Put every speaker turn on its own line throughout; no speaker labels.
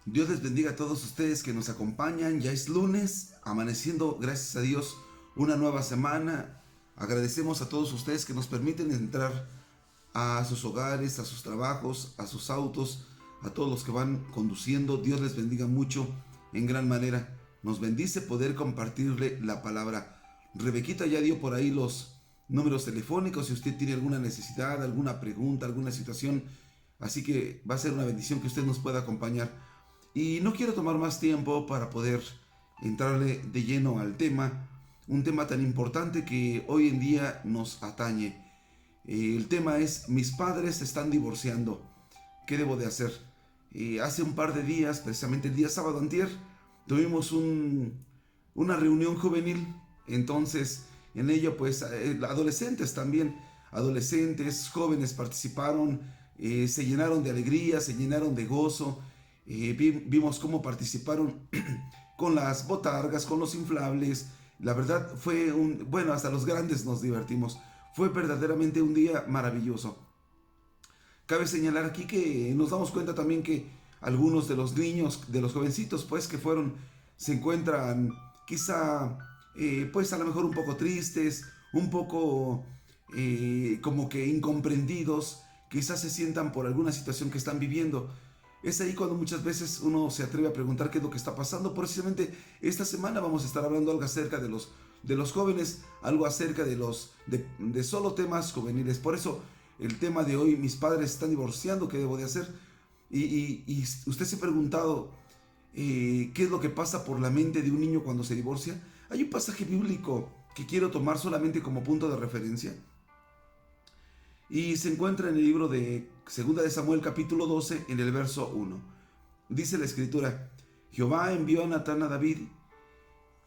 Dios les bendiga a todos ustedes que nos acompañan. Ya es lunes, amaneciendo, gracias a Dios, una nueva semana. Agradecemos a todos ustedes que nos permiten entrar a sus hogares, a sus trabajos, a sus autos, a todos los que van conduciendo. Dios les bendiga mucho, en gran manera. Nos bendice poder compartirle la palabra. Rebequita ya dio por ahí los números telefónicos si usted tiene alguna necesidad, alguna pregunta, alguna situación. Así que va a ser una bendición que usted nos pueda acompañar. Y no quiero tomar más tiempo para poder entrarle de lleno al tema, un tema tan importante que hoy en día nos atañe. El tema es: mis padres se están divorciando, ¿qué debo de hacer? Hace un par de días, precisamente el día sábado antier, tuvimos una reunión juvenil. Entonces en ello pues adolescentes también, adolescentes, jóvenes participaron, se llenaron de alegría, se llenaron de gozo. Vimos cómo participaron con las botargas, con los inflables. La verdad fue bueno, hasta los grandes nos divertimos. Fue verdaderamente un día maravilloso. Cabe señalar aquí que nos damos cuenta también que algunos de los niños, de los jovencitos pues que fueron, se encuentran quizá pues a lo mejor un poco tristes, un poco como que incomprendidos, quizás se sientan por alguna situación que están viviendo. Es ahí cuando muchas veces uno se atreve a preguntar qué es lo que está pasando. Precisamente esta semana vamos a estar hablando algo acerca de los jóvenes, algo acerca de solo temas juveniles. Por eso el tema de hoy: mis padres están divorciando, ¿qué debo de hacer? Y usted se ha preguntado qué es lo que pasa por la mente de un niño cuando se divorcia. Hay un pasaje bíblico que quiero tomar solamente como punto de referencia. Y se encuentra en el libro de 2 de Samuel capítulo 12 en el verso 1. Dice la escritura: Jehová envió a Natán a David.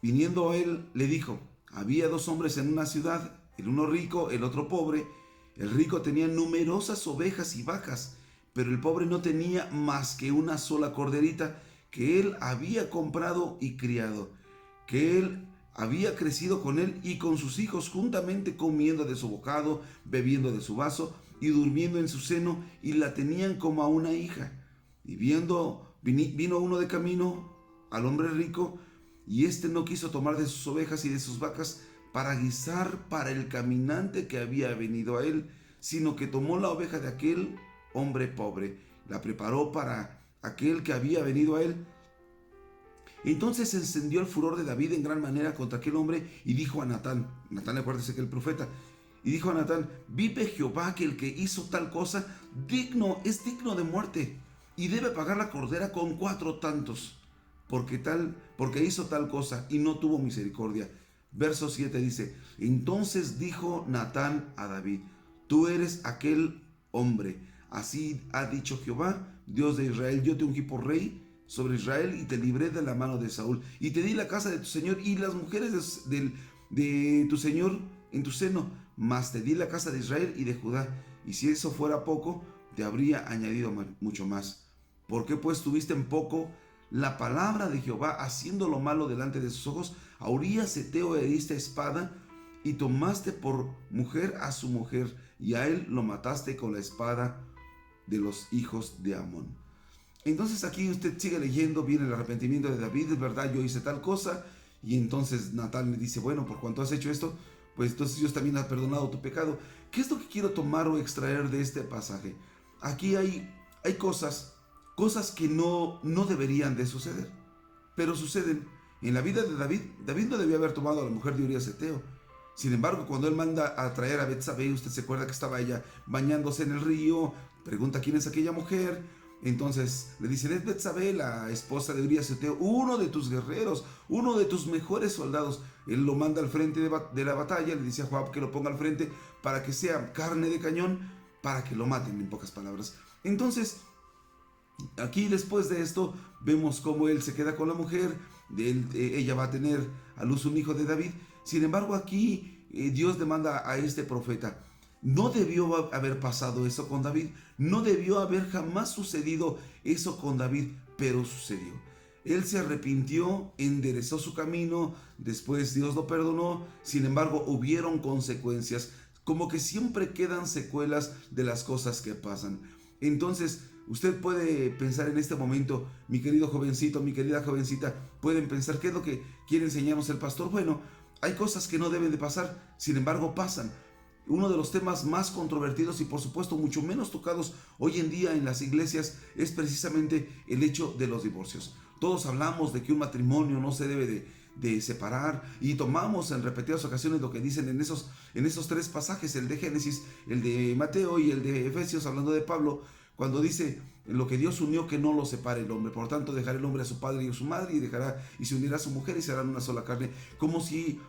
Viniendo a él le dijo: había dos hombres en una ciudad, el uno rico, el otro pobre. El rico tenía numerosas ovejas y vacas, pero el pobre no tenía más que una sola corderita que él había comprado y criado, que él había crecido con él y con sus hijos juntamente, comiendo de su bocado, bebiendo de su vaso y durmiendo en su seno, y la tenían como a una hija. Y vino uno de camino al hombre rico, y éste no quiso tomar de sus ovejas y de sus vacas para guisar para el caminante que había venido a él, sino que tomó la oveja de aquel hombre pobre, la preparó para aquel que había venido a él. Entonces se encendió el furor de David en gran manera contra aquel hombre y dijo a Natán, acuérdese que el profeta, y dijo a Natán: vive Jehová que el que hizo tal cosa es digno de muerte, y debe pagar la cordera con 4 tantos, porque hizo tal cosa y no tuvo misericordia. Verso 7 dice: entonces dijo Natán a David: tú eres aquel hombre, así ha dicho Jehová, Dios de Israel: yo te ungí por rey sobre Israel y te libré de la mano de Saúl, y te di la casa de tu señor y las mujeres de tu señor en tu seno, mas te di la casa de Israel y de Judá, y si eso fuera poco, te habría añadido mucho más. ¿Por qué pues tuviste en poco la palabra de Jehová, haciendo lo malo delante de sus ojos? A Urías Heteo heriste a espada, y tomaste por mujer a su mujer, y a él lo mataste con la espada de los hijos de Amón. Entonces aquí usted sigue leyendo, viene el arrepentimiento de David: es verdad, yo hice tal cosa. Y entonces Natán le dice: bueno, por cuanto has hecho esto, pues entonces Dios también ha perdonado tu pecado. ¿Qué es lo que quiero tomar o extraer de este pasaje? Aquí hay cosas que no deberían de suceder, pero suceden. En la vida de David no debió haber tomado a la mujer de Urías Heteo. Sin embargo, cuando él manda a traer a Betsabé, usted se acuerda que estaba ella bañándose en el río, pregunta quién es aquella mujer. Entonces le dicen: es Betsabé, la esposa de Urías Heteo, uno de tus guerreros, uno de tus mejores soldados. Él lo manda al frente de la batalla, le dice a Joab que lo ponga al frente para que sea carne de cañón, para que lo maten, en pocas palabras. Entonces, aquí después de esto, vemos cómo él se queda con la mujer, ella va a tener a luz un hijo de David. Sin embargo, aquí Dios demanda a este profeta: no debió haber pasado eso con David, no debió haber jamás sucedido eso con David, pero sucedió. Él se arrepintió, enderezó su camino, después Dios lo perdonó. Sin embargo, hubieron consecuencias, como que siempre quedan secuelas de las cosas que pasan. Entonces, Usted puede pensar en este momento, mi querido jovencito, mi querida jovencita, pueden pensar qué es lo que quiere enseñarnos el pastor. Bueno, hay cosas que no deben de pasar, sin embargo pasan. Uno de los temas más controvertidos y por supuesto mucho menos tocados hoy en día en las iglesias es precisamente el hecho de los divorcios. Todos hablamos de que un matrimonio no se debe de separar y tomamos en repetidas ocasiones lo que dicen en esos tres pasajes, el de Génesis, el de Mateo y el de Efesios, hablando de Pablo, cuando dice: lo que Dios unió, que no lo separe el hombre. Por tanto, dejará el hombre a su padre y a su madre y se unirá a su mujer y serán una sola carne. Como si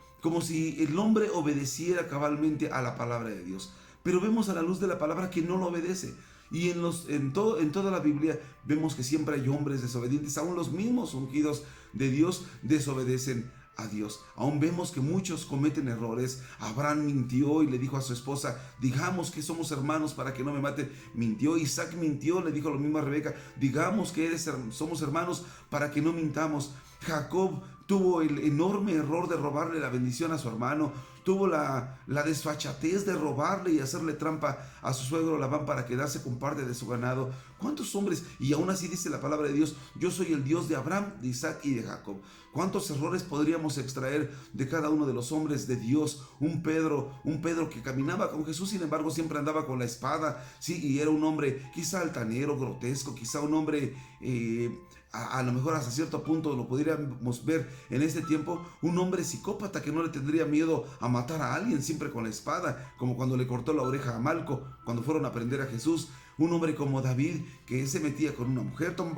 el hombre obedeciera cabalmente a la palabra de Dios. Pero vemos a la luz de la palabra que no lo obedece. Y en toda la Biblia vemos que siempre hay hombres desobedientes. Aún los mismos ungidos de Dios desobedecen a Dios. Aún vemos que muchos cometen errores. Abraham mintió y le dijo a su esposa: digamos que somos hermanos para que no me maten. Mintió. Isaac mintió, le dijo lo mismo a Rebeca: digamos que somos hermanos para que no mintamos. Jacob tuvo el enorme error de robarle la bendición a su hermano. Tuvo la desfachatez de robarle y hacerle trampa a su suegro Labán para quedarse con parte de su ganado. ¿Cuántos hombres? Y aún así dice la palabra de Dios: yo soy el Dios de Abraham, de Isaac y de Jacob. ¿Cuántos errores podríamos extraer de cada uno de los hombres de Dios? Un Pedro que caminaba con Jesús, sin embargo siempre andaba con la espada, sí, y era un hombre quizá altanero, grotesco, quizá un hombre a lo mejor hasta cierto punto lo podríamos ver en este tiempo, un hombre psicópata que no le tendría miedo a matar a alguien, siempre con la espada, como cuando le cortó la oreja a Malco cuando fueron a prender a Jesús. Un hombre como David, que se metía con una mujer, tomó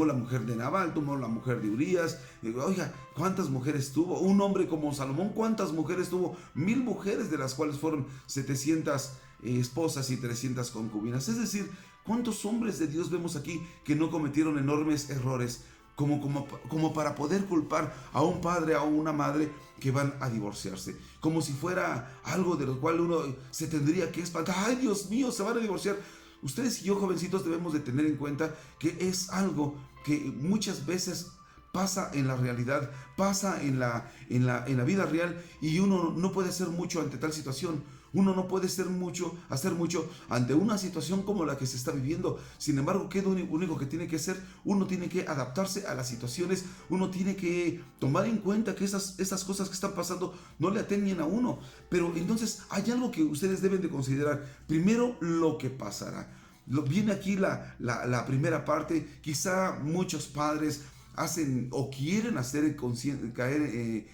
la mujer de Nabal, tomó la mujer de Urías. Oiga, ¿cuántas mujeres tuvo? Un hombre como Salomón, ¿cuántas mujeres tuvo? 1000 mujeres, de las cuales fueron 700 esposas y 300 concubinas. Es decir, ¿cuántos hombres de Dios vemos aquí que no cometieron enormes errores como para poder culpar a un padre o a una madre que van a divorciarse? Como si fuera algo de lo cual uno se tendría que espantar. ¡Ay, Dios mío, se van a divorciar! Ustedes y yo, jovencitos, debemos de tener en cuenta que es algo que muchas veces pasa en la realidad, pasa en la vida real, y uno no puede hacer mucho ante tal situación. Uno no puede hacer mucho ante una situación como la que se está viviendo. Sin embargo, ¿qué es lo único que tiene que hacer? Uno tiene que adaptarse a las situaciones. Uno tiene que tomar en cuenta que esas cosas que están pasando no le atañen a uno. Pero entonces hay algo que ustedes deben de considerar. Primero, lo que pasará. Viene aquí la primera parte. Quizá muchos padres hacen o quieren hacer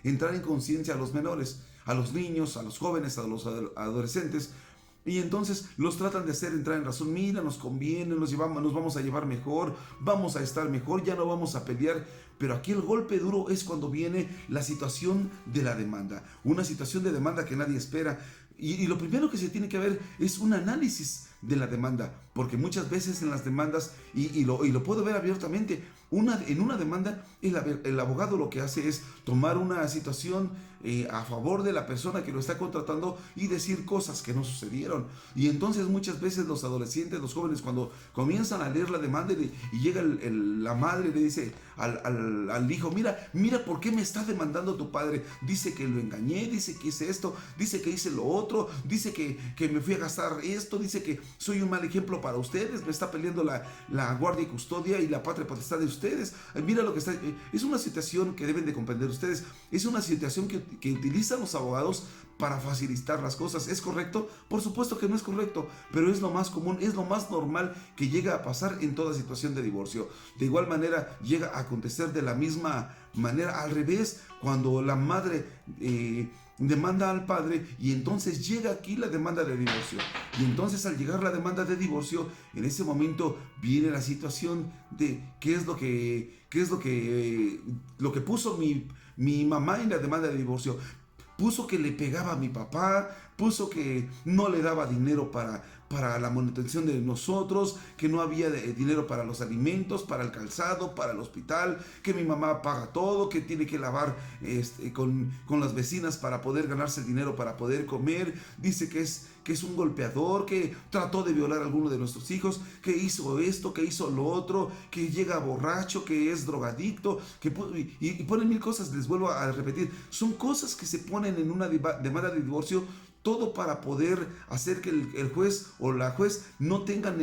entrar en conciencia a los menores, a los niños, a los jóvenes, a los adolescentes, y entonces los tratan de hacer entrar en razón. Mira, nos conviene, nos vamos a llevar mejor, vamos a estar mejor, ya no vamos a pelear. Pero aquí el golpe duro es cuando viene la situación de la demanda, una situación de demanda que nadie espera. Y lo primero que se tiene que ver es un análisis de la demanda, porque muchas veces en las demandas, y lo puedo ver abiertamente, en una demanda el abogado lo que hace es tomar una situación a favor de la persona que lo está contratando y decir cosas que no sucedieron. Y entonces muchas veces los adolescentes, los jóvenes, cuando comienzan a leer la demanda y llega la madre y le dice al hijo: mira por qué me está demandando tu padre, dice que lo engañé, dice que hice esto, dice que hice lo otro, dice que me fui a gastar esto, dice que soy un mal ejemplo para ustedes, me está peleando la guardia y custodia y la patria potestad de ustedes. Mira lo que está. Es una situación que deben de comprender ustedes. Es una situación que utilizan los abogados para facilitar las cosas. ¿Es correcto? Por supuesto que no es correcto, pero es lo más común, es lo más normal que llega a pasar en toda situación de divorcio. De igual manera llega a acontecer de la misma manera al revés, cuando la madre demanda al padre, y entonces llega aquí la demanda de divorcio. Y entonces, al llegar la demanda de divorcio, en ese momento viene la situación de qué es lo que puso mi mamá en la demanda de divorcio. Puso que le pegaba a mi papá, puso que no le daba dinero para la manutención de nosotros, que no había dinero para los alimentos, para el calzado, para el hospital, que mi mamá paga todo, que tiene que lavar con las vecinas para poder ganarse el dinero para poder comer. Dice que es un golpeador, que trató de violar a alguno de nuestros hijos, que hizo esto, que hizo lo otro, que llega borracho, que es drogadicto, y ponen mil cosas. Les vuelvo a repetir, son cosas que se ponen en una demanda de divorcio todo para poder hacer que el juez o la juez no tengan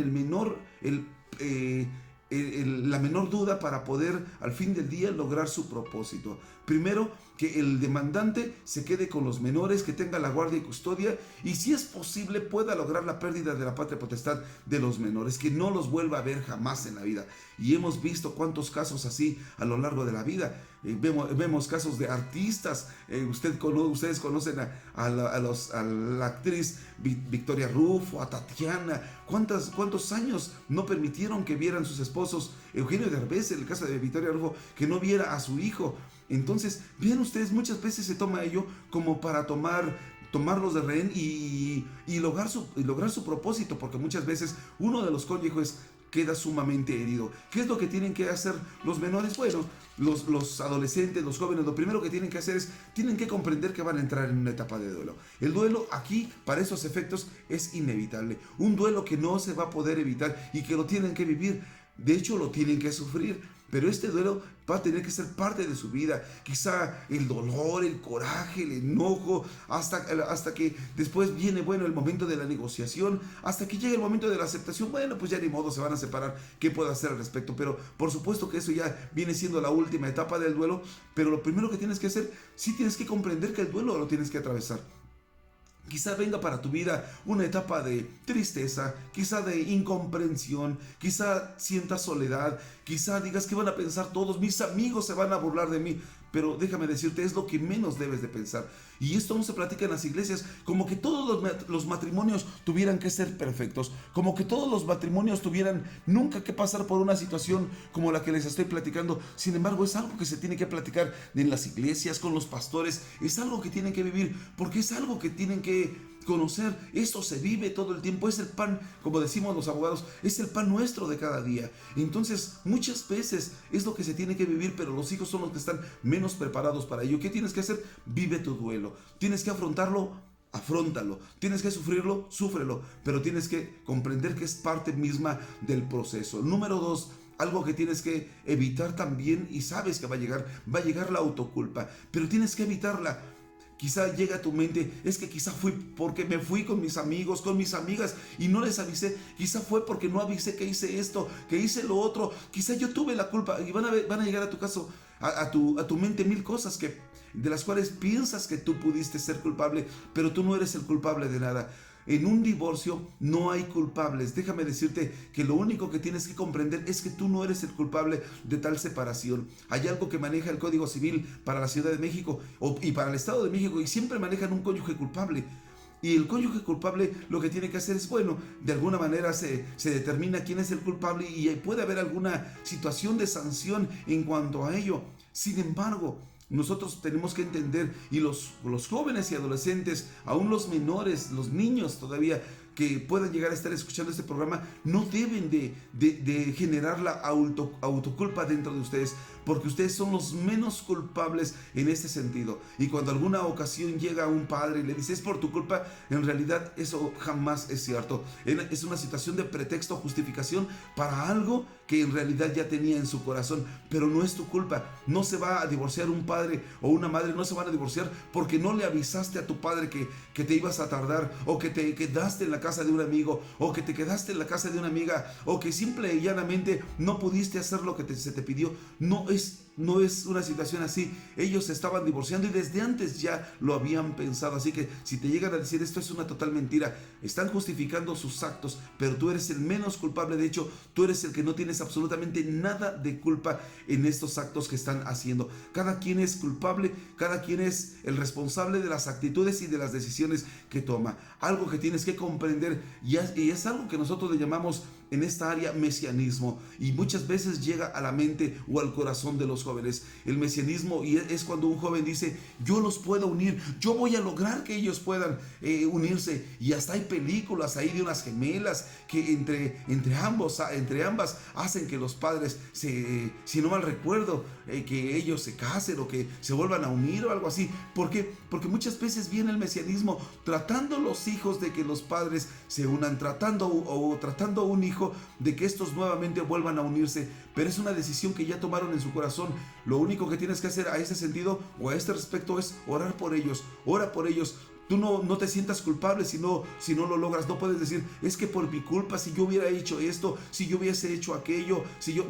la menor duda para poder al fin del día lograr su propósito. Primero, que el demandante se quede con los menores, que tenga la guardia y custodia, y si es posible pueda lograr la pérdida de la patria potestad de los menores, que no los vuelva a ver jamás en la vida. Y hemos visto cuántos casos así a lo largo de la vida. Vemos casos de artistas. Ustedes conocen a la actriz Victoria Rufo, a Tatiana. ¿Cuántos años no permitieron que vieran sus esposos? Eugenio Derbez, en el caso de Victoria Rufo, que no viera a su hijo. Entonces, vean ustedes, muchas veces se toma ello como para tomarlos de rehén y lograr su propósito, porque muchas veces uno de los cónyuges queda sumamente herido. ¿Qué es lo que tienen que hacer los menores? Bueno, los adolescentes, los jóvenes, lo primero que tienen que hacer es, tienen que comprender que van a entrar en una etapa de duelo. El duelo aquí, para esos efectos, es inevitable. Un duelo que no se va a poder evitar y que lo tienen que vivir. De hecho, lo tienen que sufrir. Pero este duelo va a tener que ser parte de su vida. Quizá el dolor, el coraje, el enojo, hasta que después viene, bueno, el momento de la negociación, hasta que llegue el momento de la aceptación. Bueno, pues ya ni modo, se van a separar. ¿Qué puedo hacer al respecto? Pero por supuesto que eso ya viene siendo la última etapa del duelo. Pero lo primero que tienes que hacer, sí tienes que comprender que el duelo lo tienes que atravesar. Quizá venga para tu vida una etapa de tristeza, quizá de incomprensión, quizá sientas soledad, quizá digas que van a pensar todos, mis amigos se van a burlar de mí. Pero déjame decirte, es lo que menos debes de pensar. Y esto no se platica en las iglesias, como que todos los matrimonios tuvieran que ser perfectos, como que todos los matrimonios tuvieran nunca que pasar por una situación como la que les estoy platicando. Sin embargo, es algo que se tiene que platicar en las iglesias, con los pastores, es algo que tienen que vivir, porque es algo que tienen que conocer. Esto se vive todo el tiempo, es el pan, como decimos los abogados, es el pan nuestro de cada día. Entonces, muchas veces es lo que se tiene que vivir, pero los hijos son los que están menos preparados para ello. ¿Qué tienes que hacer? Vive tu duelo. Tienes que afrontarlo, afróntalo. Tienes que sufrirlo, súfrelo, pero tienes que comprender que es parte misma del proceso. Número 2, algo que tienes que evitar también, y sabes que va a llegar la autoculpa, pero tienes que evitarla. Quizá llega a tu mente, es que quizá fui porque me fui con mis amigos, con mis amigas y no les avisé. Quizá fue porque no avisé que hice esto, que hice lo otro. Quizá yo tuve la culpa y van a llegar a tu caso, a tu mente mil cosas de las cuales piensas que tú pudiste ser culpable, pero tú no eres el culpable de nada. En un divorcio no hay culpables. Déjame decirte que lo único que tienes que comprender es que tú no eres el culpable de tal separación. Hay algo que maneja el Código Civil para la Ciudad de México y para el Estado de México, y siempre manejan un cónyuge culpable. Y el cónyuge culpable lo que tiene que hacer es, bueno, de alguna manera se determina quién es el culpable y puede haber alguna situación de sanción en cuanto a ello. Sin embargo, nosotros tenemos que entender, y los jóvenes y adolescentes, aún los menores, los niños todavía que puedan llegar a estar escuchando este programa, no deben de generar la autoculpa dentro de ustedes, porque ustedes son los menos culpables en este sentido. Y cuando alguna ocasión llega un padre y le dice, es por tu culpa, en realidad eso jamás es cierto. Es una situación de pretexto o justificación para algo que en realidad ya tenía en su corazón, pero no es tu culpa. No se va a divorciar un padre o una madre, no se van a divorciar porque no le avisaste a tu padre que te ibas a tardar, o que te quedaste en la casa de un amigo, o que te quedaste en la casa de una amiga, o que simple y llanamente no pudiste hacer lo que se te pidió. No es una situación así. Ellos se estaban divorciando y desde antes ya lo habían pensado. Así que si te llegan a decir esto, es una total mentira. Están justificando sus actos, pero tú eres el menos culpable. De hecho, tú eres el que no tienes absolutamente nada de culpa en estos actos que están haciendo. Cada quien es culpable, cada quien es el responsable de las actitudes y de las decisiones que toma. Algo que tienes que comprender, y es algo que nosotros le llamamos en esta área mesianismo, y muchas veces llega a la mente o al corazón de los jóvenes. El mesianismo, y es cuando un joven dice, yo los puedo unir, yo voy a lograr que ellos puedan unirse, y hasta hay películas ahí de unas gemelas que entre ambas hacen que los padres, si no mal recuerdo, que ellos se casen o que se vuelvan a unir o algo así. ¿Por qué? Porque muchas veces viene el mesianismo tratando los hijos de que los padres se unan, tratando a un hijo de que estos nuevamente vuelvan a unirse, pero es una decisión que ya tomaron en su corazón. Lo único que tienes que hacer a ese sentido o a este respecto es orar por ellos. Ora por ellos. tú no te sientas culpable si no lo logras. No puedes decir, es que por mi culpa, si yo hubiera hecho esto, si yo hubiese hecho aquello,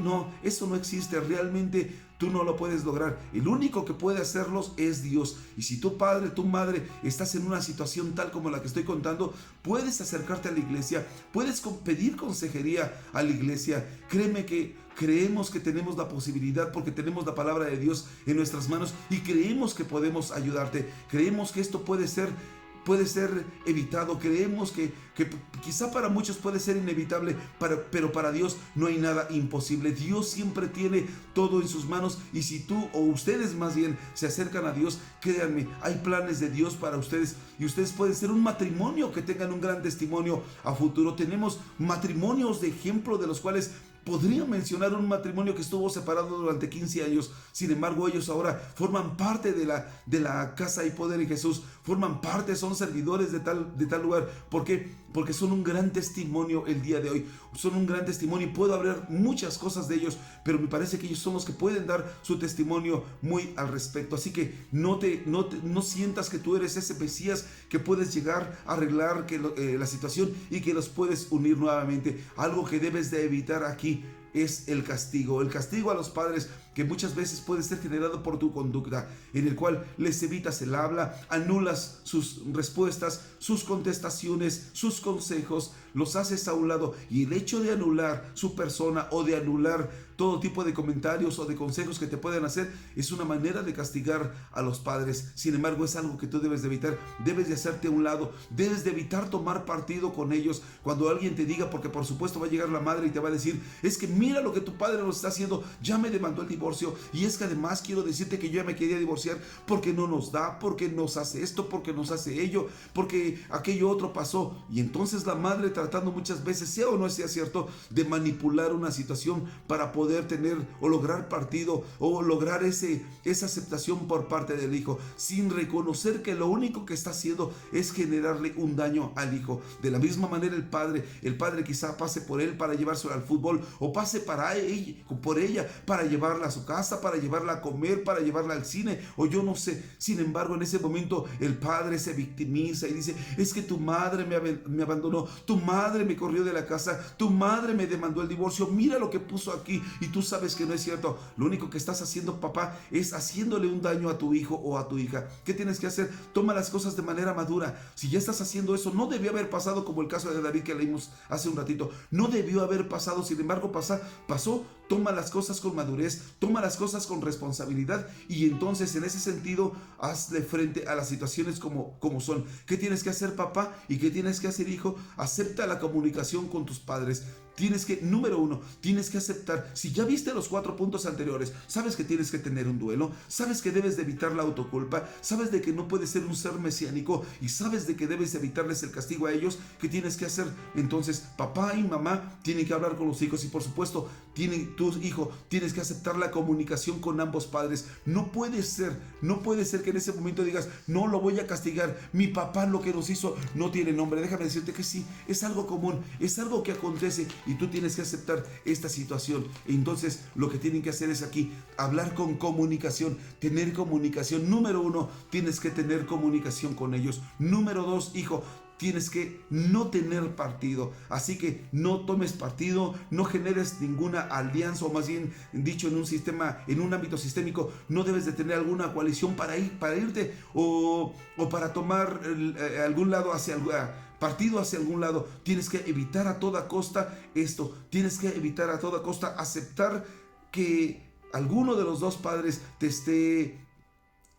no, eso no existe. Realmente tú no lo puedes lograr. El único que puede hacerlos es Dios. Y si tu padre, tu madre, estás en una situación tal como la que estoy contando, puedes acercarte a la iglesia, puedes pedir consejería a la iglesia. Créeme que creemos que tenemos la posibilidad porque tenemos la palabra de Dios en nuestras manos y creemos que podemos ayudarte. Creemos que esto puede ser evitado. Creemos que quizá para muchos puede ser inevitable, pero para Dios no hay nada imposible. Dios siempre tiene todo en sus manos, y si tú o ustedes más bien se acercan a Dios, créanme, hay planes de Dios para ustedes, y ustedes pueden ser un matrimonio que tengan un gran testimonio a futuro. Tenemos matrimonios de ejemplo de los cuales podría mencionar un matrimonio que estuvo separado durante 15 años. Sin embargo, ellos ahora forman parte de la casa y poder en Jesús. Forman parte, son servidores de tal lugar. ¿Por qué? Porque son un gran testimonio el día de hoy. Son un gran testimonio y puedo hablar muchas cosas de ellos, pero me parece que ellos son los que pueden dar su testimonio muy al respecto. Así que no sientas que tú eres ese Mesías que puedes llegar a arreglar la situación y que los puedes unir nuevamente. Algo que debes de evitar aquí es el castigo a los padres, que muchas veces puede ser generado por tu conducta, en el cual les evitas el habla, anulas sus respuestas, sus contestaciones, sus consejos, los haces a un lado. Y el hecho de anular su persona o de anular todo tipo de comentarios o de consejos que te pueden hacer es una manera de castigar a los padres. Sin embargo, es algo que tú debes de evitar. Debes de hacerte a un lado, debes de evitar tomar partido con ellos cuando alguien te diga, porque por supuesto va a llegar la madre y te va a decir, es que mira lo que tu padre nos está haciendo, ya me demandó el divorcio, y es que además quiero decirte que yo ya me quería divorciar porque no nos da, porque nos hace esto, porque nos hace ello, porque aquello otro pasó. Y entonces la madre, tratando muchas veces, sea o no sea cierto, de manipular una situación para poder tener o lograr partido o lograr esa aceptación por parte del hijo, sin reconocer que lo único que está haciendo es generarle un daño al hijo. De la misma manera el padre quizá pase por él para llevárselo al fútbol, o pase por ella para llevarla a su casa, para llevarla a comer, para llevarla al cine, o yo no sé. Sin embargo, en ese momento el padre se victimiza y dice, es que tu madre me abandonó, tu madre me corrió de la casa, tu madre me demandó el divorcio, mira lo que puso aquí. Y tú sabes que no es cierto. Lo único que estás haciendo, papá, es haciéndole un daño a tu hijo o a tu hija. ¿Qué tienes que hacer? Toma las cosas de manera madura. Si ya estás haciendo eso, no debió haber pasado, como el caso de David que leímos hace un ratito. No debió haber pasado, sin embargo pasó. Toma las cosas con madurez, toma las cosas con responsabilidad, y entonces en ese sentido hazle frente a las situaciones como son. ¿Qué tienes que hacer, papá? ¿Y qué tienes que hacer, hijo? Acepta la comunicación con tus padres. Número uno, tienes que aceptar. Si ya viste los 4 puntos anteriores, sabes que tienes que tener un duelo, sabes que debes de evitar la autoculpa, sabes de que no puedes ser un ser mesiánico, y sabes de que debes evitarles el castigo a ellos. ¿Qué tienes que hacer? Entonces, papá y mamá tienen que hablar con los hijos, y por supuesto, tu hijo, tienes que aceptar la comunicación con ambos padres. No puede ser que en ese momento digas, no lo voy a castigar, mi papá lo que nos hizo no tiene nombre. Déjame decirte que sí, es algo común, es algo que acontece, y tú tienes que aceptar esta situación. Entonces lo que tienen que hacer es aquí hablar con comunicación, tener comunicación. Número 1, tienes que tener comunicación con ellos. Número 2, hijo, tienes que no tener partido. Así que no tomes partido, no generes ninguna alianza, o más bien dicho, en un ámbito sistémico, no debes de tener alguna coalición para irte o para tomar algún lado partido hacia algún lado. Tienes que evitar a toda costa esto. Tienes que evitar a toda costa aceptar que alguno de los dos padres te esté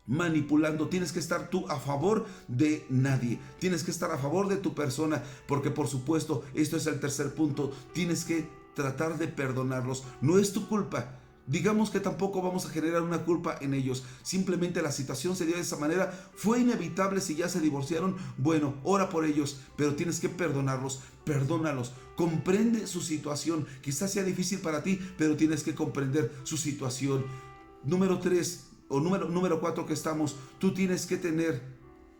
manipulando. Tienes que estar tú a favor de nadie. Tienes que estar a favor de tu persona, porque por supuesto, esto es el tercer punto. Tienes que tratar de perdonarlos. No es tu culpa. Digamos que tampoco vamos a generar una culpa en ellos. Simplemente la situación se dio de esa manera. Fue inevitable. Si ya se divorciaron, bueno, ora por ellos, pero tienes que perdonarlos. Perdónalos. Comprende su situación. Quizás sea difícil para ti, pero tienes que comprender su situación. Número 3 o número 4 que estamos. Tú tienes que tener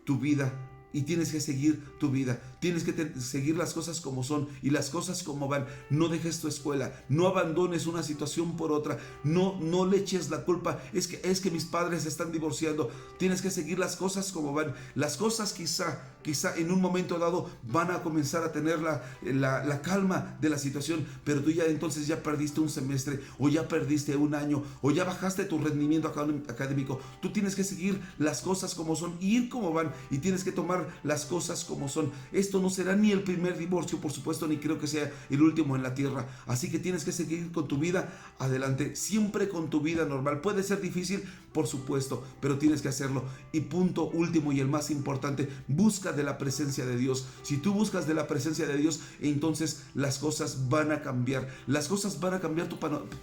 tu vida y tienes que seguir tu vida, tienes que seguir las cosas como son y las cosas como van. No dejes tu escuela, no abandones una situación por otra, no le eches la culpa, es que mis padres se están divorciando. Tienes que seguir las cosas como van. Las cosas quizá en un momento dado van a comenzar a tener la calma de la situación, pero tú entonces ya perdiste un semestre, o ya perdiste un año, o ya bajaste tu rendimiento académico. Tú tienes que seguir las cosas como son, ir como van, y tienes que tomar las cosas como son. Esto no será ni el primer divorcio, por supuesto, ni creo que sea el último en la tierra. Así que tienes que seguir con tu vida adelante, siempre con tu vida normal. Puede ser difícil, por supuesto, pero tienes que hacerlo. Y punto último y el más importante, busca de la presencia de Dios. Si tú buscas de la presencia de Dios, entonces las cosas van a cambiar. Las cosas van a cambiar, tu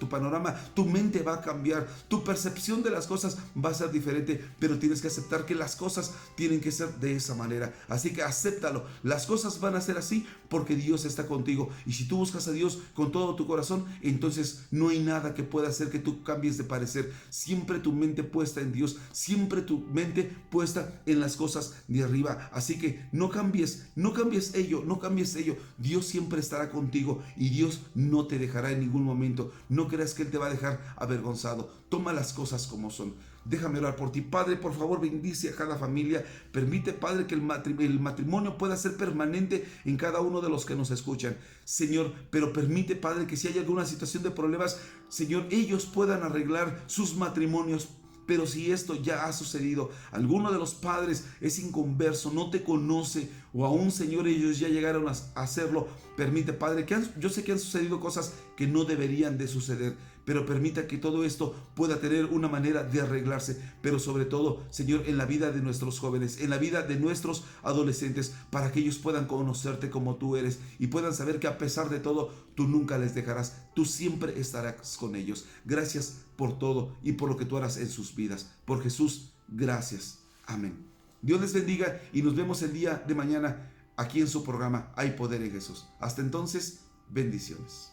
panorama, tu mente va a cambiar, tu percepción de las cosas va a ser diferente, pero tienes que aceptar que las cosas tienen que ser de esa manera. Así que acéptalo, las cosas van a ser así porque Dios está contigo, y si tú buscas a Dios con todo tu corazón, entonces no hay nada que pueda hacer que tú cambies de parecer. Siempre tu mente puesta en Dios, siempre tu mente puesta en las cosas de arriba. Así que no cambies ello. Dios siempre estará contigo y Dios no te dejará en ningún momento. No creas que Él te va a dejar avergonzado. Toma las cosas como son. Déjame orar por ti. Padre, por favor, bendice a cada familia. Permite, Padre, que el matrimonio pueda ser permanente en cada uno de los que nos escuchan, Señor. Pero permite, Padre, que si hay alguna situación de problemas, Señor, ellos puedan arreglar sus matrimonios. Pero si esto ya ha sucedido, alguno de los padres es inconverso, no te conoce, o aún, Señor, ellos ya llegaron a hacerlo, permite, Padre, yo sé que han sucedido cosas que no deberían de suceder, pero permita que todo esto pueda tener una manera de arreglarse. Pero sobre todo, Señor, en la vida de nuestros jóvenes, en la vida de nuestros adolescentes, para que ellos puedan conocerte como tú eres y puedan saber que a pesar de todo, tú nunca les dejarás, tú siempre estarás con ellos. Gracias por todo y por lo que tú harás en sus vidas. Por Jesús, gracias. Amén. Dios les bendiga y nos vemos el día de mañana aquí en su programa Hay Poder en Jesús. Hasta entonces, bendiciones.